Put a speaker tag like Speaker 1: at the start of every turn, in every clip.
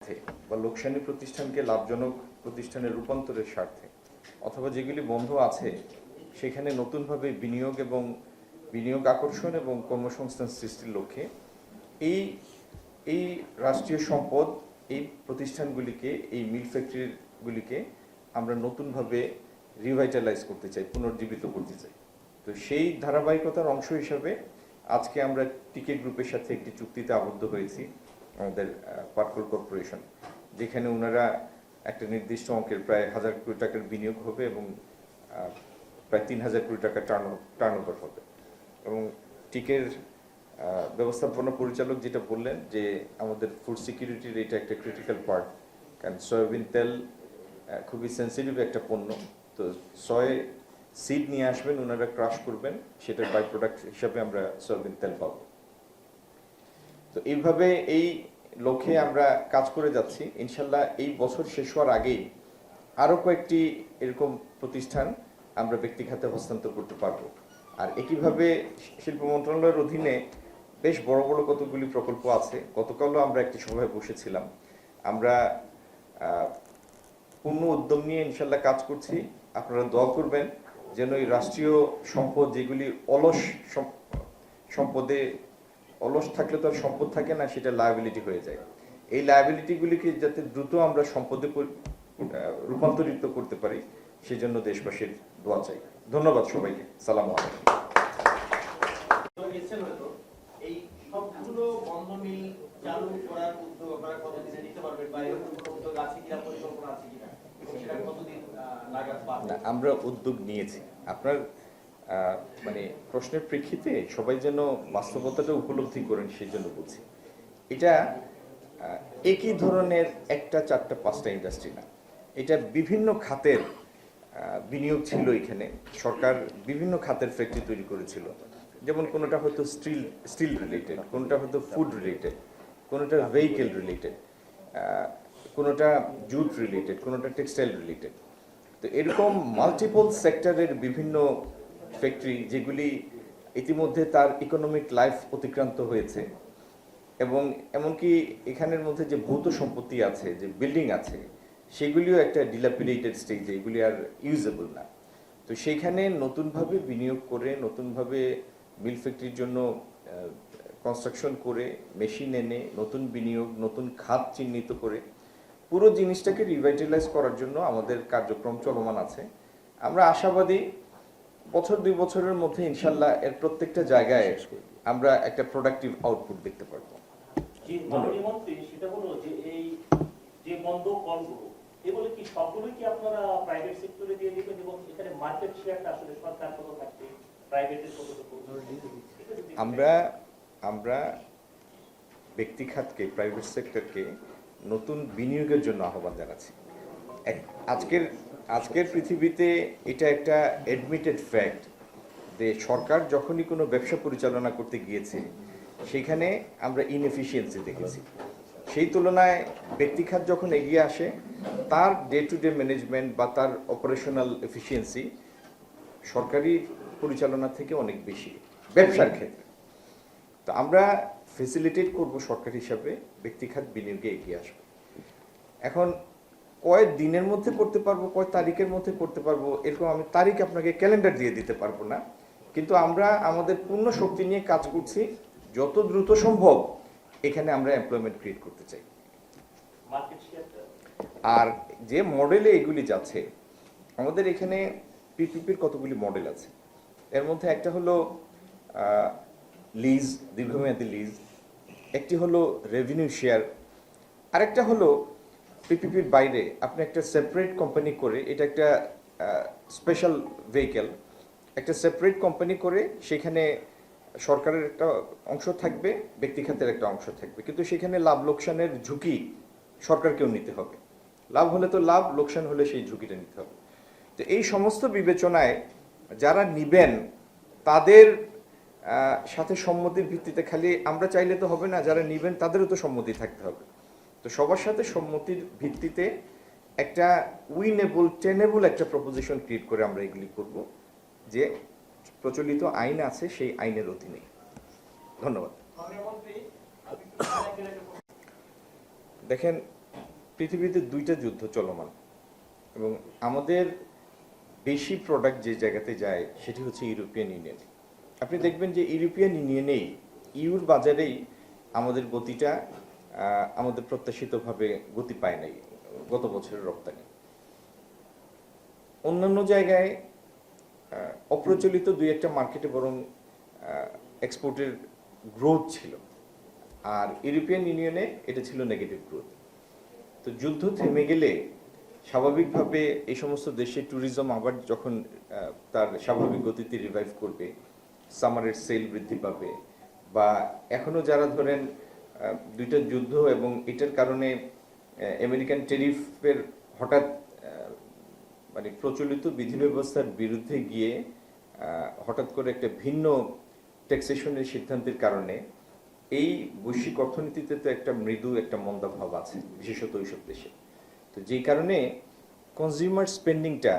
Speaker 1: বা লোকসানি প্রতিষ্ঠানকে লাভজনক প্রতিষ্ঠানে রূপান্তরের স্বার্থে অথবা যেগুলি বন্ধ আছে সেখানে নতুনভাবে বিনিয়োগ আকর্ষণ এবং কর্মসংস্থান সৃষ্টির লক্ষ্যে এই এই রাষ্ট্রীয় সম্পদ এই প্রতিষ্ঠানগুলিকে এই মিল ফ্যাক্টরিগুলিকে আমরা নতুনভাবে রিভাইটালাইজ করতে চাই, পুনর্জীবিত করতে চাই। তো সেই ধারাবাহিকতার অংশ হিসাবে আজকে আমরা টিকে গ্রুপের সাথে একটি চুক্তিতে আবদ্ধ হয়েছি, আমাদের পাটকল কর্পোরেশন, যেখানে ওনারা একটা নির্দিষ্ট অঙ্কের প্রায় 1000 কোটি টাকার বিনিয়োগ হবে এবং প্রায় 3000 কোটি টাকা টার্নওভার হবে। এবং টিকের ব্যবস্থাপনা পরিচালক যেটা বললেন যে আমাদের ফুড সিকিউরিটির এটা একটা ক্রিটিক্যাল পার্ট, কারণ সয়াবিন তেল খুবই সেন্সিটিভ একটা পণ্য। তো সিড নিয়ে আসবেন, ওনারা ক্রাশ করবেন, সেটার বাই প্রোডাক্ট হিসাবে আমরা সয়াবিন তেল পাব। তো এইভাবে এই লক্ষ্যে আমরা কাজ করে যাচ্ছি। ইনশাল্লাহ এই বছর শেষ হওয়ার আগেই আরও কয়েকটি এরকম প্রতিষ্ঠান আমরা ব্যক্তি খাতে হস্তান্তর করতে পারবো। আর একইভাবে শিল্প মন্ত্রণালয়ের অধীনে বেশ বড় বড় কতগুলি প্রকল্প আছে। গতকালও আমরা একটি সভায় বসেছিলাম। আমরা পূর্ণ উদ্যম নিয়ে ইনশাল্লাহ কাজ করছি। আপনারা দোয়া করবেন যেন এই রাষ্ট্রীয় সম্পদ, যেগুলি অলস থাকলে তো আর সম্পদ থাকে না, সেটা লায়াবিলিটি হয়ে যায়। এই লায়াবিলিটিগুলিকে যাতে দ্রুত আমরা সম্পদে রূপান্তরিত করতে পারি, সেই জন্য দেশবাসীর দোয়া চাই। ধন্যবাদ সবাইকে। সালাম আলাইকুম।
Speaker 2: এই সবগুলো বন্ধ মিল চালু করার উদ্যোগ আপনারা কতদিনে নিতে পারবেন বা এরকম কোনো উদ্যোগ আছে কিনা, পরিকল্পনা আছে কিনা, সেটা কতদিন নাগাদ পাবেন?
Speaker 1: আমরা উদ্যোগ নিয়েছি। আপনার মানে প্রশ্নের প্রেক্ষিতে সবাই যেন বাস্তবতাটা উপলব্ধি করেন, সেই জন্য বলছি। এটা একই ধরনের একটা, চারটা, পাঁচটা ইন্ডাস্ট্রি না, এটা বিভিন্ন খাতের বিনিয়োগ ছিল। এখানে সরকার বিভিন্ন খাতের ফ্যাক্টরি তৈরি করেছিল। যেমন কোনোটা হয়তো স্টিল রিলেটেড, কোনোটা হয়তো ফুড রিলেটেড, কোনোটা ভেহিকেল রিলেটেড, কোনোটা জুট রিলেটেড, কোনোটা টেক্সটাইল রিলেটেড। তো এরকম মাল্টিপল সেক্টরের বিভিন্ন ফ্যাক্টরি, যেগুলি ইতিমধ্যে তার ইকোনমিক লাইফ অতিক্রান্ত হয়েছে, এবং এমনকি এখানের মধ্যে যে ভৌত সম্পত্তি আছে, যে বিল্ডিং আছে, সেগুলিও একটা ডিলাপিডেটেড স্টেজে, এগুলি আর ইউজেবল না। তো সেইখানে নতুনভাবে বিনিয়োগ করে, নতুনভাবে মিল ফ্যাক্টরির জন্য কনস্ট্রাকশন করে, মেশিন এনে, নতুন বিনিয়োগ, নতুন খাত চিহ্নিত করে পুরো জিনিসটাকে রিভাইটালাইজ করার জন্য আমাদের কার্যক্রম চলমান আছে। আমরা আশাবাদী বছর 2 বছরের মধ্যে ইনশাল্লাহ এর প্রত্যেকটা জায়গায় আমরা একটা প্রোডাক্টিভ আউটপুট দেখতে পারবো।
Speaker 2: সেটা হলো যে এই যে বন্ধ কলগুলো, এগুলো কি সবগুলোই কি আপনারা প্রাইভেট সেক্টরে দিয়ে দিবেন, এবং এখানে মার্কেট শেয়ারটা আসলে সরকার কত থাকবে, প্রাইভেটের কতটুকু?
Speaker 1: আমরা ব্যক্তি খাতকে, প্রাইভেট সেক্টরকে নতুন বিনিয়োগের জন্য আহ্বান জানাচ্ছি। আজকের পৃথিবীতে এটা একটা অ্যাডমিটেড ফ্যাক্ট যে সরকার যখনই কোনো ব্যবসা পরিচালনা করতে গিয়েছে, সেখানে আমরা ইনএফিসিয়েন্সি দেখেছি। সেই তুলনায় ব্যক্তি খাত যখন এগিয়ে আসে, তার ডে টু ডে ম্যানেজমেন্ট বা তার অপারেশনাল এফিসিয়েন্সি সরকারি পরিচালনা থেকে অনেক বেশি ব্যবসার ক্ষেত্রে। তো আমরা ফেসিলিটেট করব সরকার হিসাবে, ব্যক্তি খাত বিনিয়োগে এগিয়ে আসবে। এখন কয় দিনের মধ্যে করতে পারবো, কয় তারিখের মধ্যে করতে পারবো, এরকম আমি তারিখ আপনাকে ক্যালেন্ডার দিয়ে দিতে পারবো না। কিন্তু আমরা আমাদের পূর্ণ শক্তি নিয়ে কাজ করছি, যত দ্রুত সম্ভব এখানে আমরা এমপ্লয়মেন্ট ক্রিয়েট করতে চাই। আর যে মডেলে এগুলি যাচ্ছে, আমাদের এখানে পিপিপির কতগুলি মডেল আছে। এর মধ্যে একটা হলো লিজ, দীর্ঘমেয়াদী লিজ, একটি হলো রেভিনিউ শেয়ার, আরেকটা হলো পিপিপির বাইরে আপনি একটা সেপারেট কোম্পানি করে, এটা একটা স্পেশাল ভেহিকেল, একটা সেপারেট কোম্পানি করে সেখানে সরকারের একটা অংশ থাকবে, ব্যক্তি খাতের একটা অংশ থাকবে, কিন্তু সেখানে লাভ লোকসানের ঝুঁকি সরকারকেও নিতে হবে। লাভ হলে তো লাভ, লোকসান হলে সেই ঝুঁকিটা নিতে হবে। তো এই সমস্ত বিবেচনায় যারা নিবেন তাদের সাথে সম্মতির ভিত্তিতে, খালি আমরা চাইলে তো হবে না, যারা নিবেন তাদেরও তো সম্মতি থাকতে হবে। তো সবার সাথে সম্মতির ভিত্তিতে একটা উইনেবল, টেনেবল একটা প্রপোজিশন ক্রিয়েট করে আমরা এগুলি করব, যে প্রচলিত আইন আছে সেই আইনের অধীনে। ধন্যবাদ। দেখেন, পৃথিবীতে দুইটা যুদ্ধ চলমান এবং আমাদের বেশি প্রোডাক্ট যে জায়গাতে যায় সেটি হচ্ছে ইউরোপিয়ান ইউনিয়ন। আপনি দেখবেন যে ইউরোপিয়ান ইউনিয়নেই ইউর বাজারেই আমাদের গতিটা আমাদের প্রত্যাশিতভাবে গতি পায় নাই গত বছরের রপ্তানি। অন্যান্য জায়গায় অপ্রচলিত দুই একটা মার্কেটে বরং এক্সপোর্টের গ্রোথ ছিল, আর ইউরোপিয়ান ইউনিয়নে এটা ছিল নেগেটিভ গ্রোথ। তো যুদ্ধ থেমে গেলে স্বাভাবিকভাবে এই সমস্ত দেশে ট্যুরিজম আবার যখন তার স্বাভাবিক গতিতে রিভাইভ করবে, সামারের সেল বৃদ্ধি পাবে, বা এখনো যারা ধরেন দুইটা যুদ্ধ এবং এটার কারণে আমেরিকান টেরিফের হঠাৎ মানে প্রচলিত বিধি ব্যবস্থার বিরুদ্ধে গিয়ে হঠাৎ করে একটা ভিন্ন ট্যাক্সেশনের সিদ্ধান্তের কারণে এই বৈশ্বিক অর্থনীতিতে তো একটা মৃদু একটা মন্দাভাব আছে, বিশেষত ওইসব দেশে। তো যেই কারণে কনজিউমার স্পেন্ডিংটা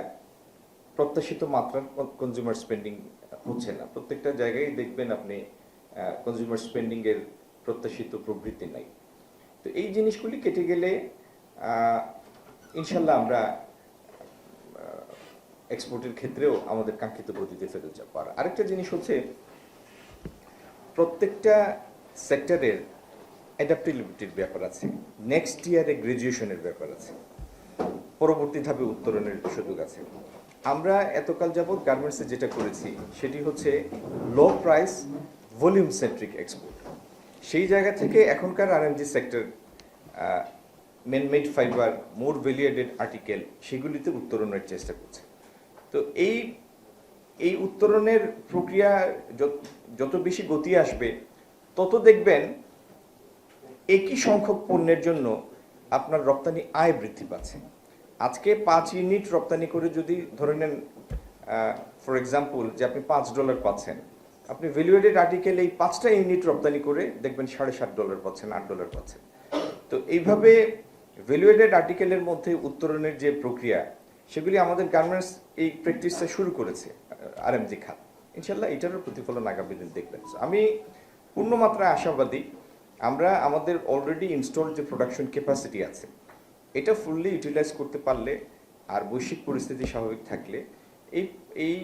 Speaker 1: প্রত্যাশিত মাত্রার কনজিউমার স্পেন্ডিং হচ্ছে না। প্রত্যেকটা জায়গায় দেখবেন আপনি কনজিউমার স্পেন্ডিং এর প্রত্যাশিত প্রবৃত্তি নাই। তো এই জিনিসগুলি কেটে গেলে ইনশাল্লাহ আমরা এক্সপোর্টের ক্ষেত্রেও আমাদের কাঙ্ক্ষিত গতিতে ফেরত যাব। আর আরেকটা জিনিস হচ্ছে প্রত্যেকটা সেক্টরের অ্যাডাপ্টিবিলিটির ব্যাপার আছে, নেক্সট ইয়ারে গ্রাজুয়েশনের ব্যাপার আছে, পরবর্তী ধাপে উত্তরণের সুযোগ আছে। আমরা এতকাল যাবৎ গার্মেন্টসে যেটা করেছি সেটি হচ্ছে low price volume centric export. সেই জায়গা থেকে এখনকার আরএমজি সেক্টর, ম্যানমেড ফাইবার, মোর ভ্যালু অ্যাডেড আর্টিকেল, সেগুলিতে উত্তরণের চেষ্টা করছে। তো এই উত্তরণের প্রক্রিয়া যত বেশি গতি আসবে তত দেখবেন একই সংখ্যক পণ্যের জন্য আপনার রপ্তানি আয় বৃদ্ধি পাচ্ছে। আজকে 5 ইউনিট রপ্তানি করে যদি ধরে নেন ফর এক্সাম্পল যে আপনি $5 পাচ্ছেন, আপনি ভ্যালু অ্যাডেড আর্টিকেল এই 5টা ইউনিট রপ্তানি করে দেখবেন $7.5 পাচ্ছেন, $8 পাচ্ছেন। তো এইভাবে ভ্যালু অ্যাডেড আর্টিকেলের মধ্যে উত্তরণের যে প্রক্রিয়া, সেগুলি আমাদের গার্মেন্টস এই প্র্যাকটিসটা শুরু করেছে আরএমজি খাত। ইনশাল্লাহ এটারও প্রতিফলন আগামী দিন দেখবেন। আমি পূর্ণমাত্রায় আশাবাদী আমরা আমাদের অলরেডি ইনস্টলড যে প্রোডাকশন ক্যাপাসিটি আছে এটা ফুললি ইউটিলাইজ করতে পারলে আর বৈশ্বিক পরিস্থিতি স্বাভাবিক থাকলে এই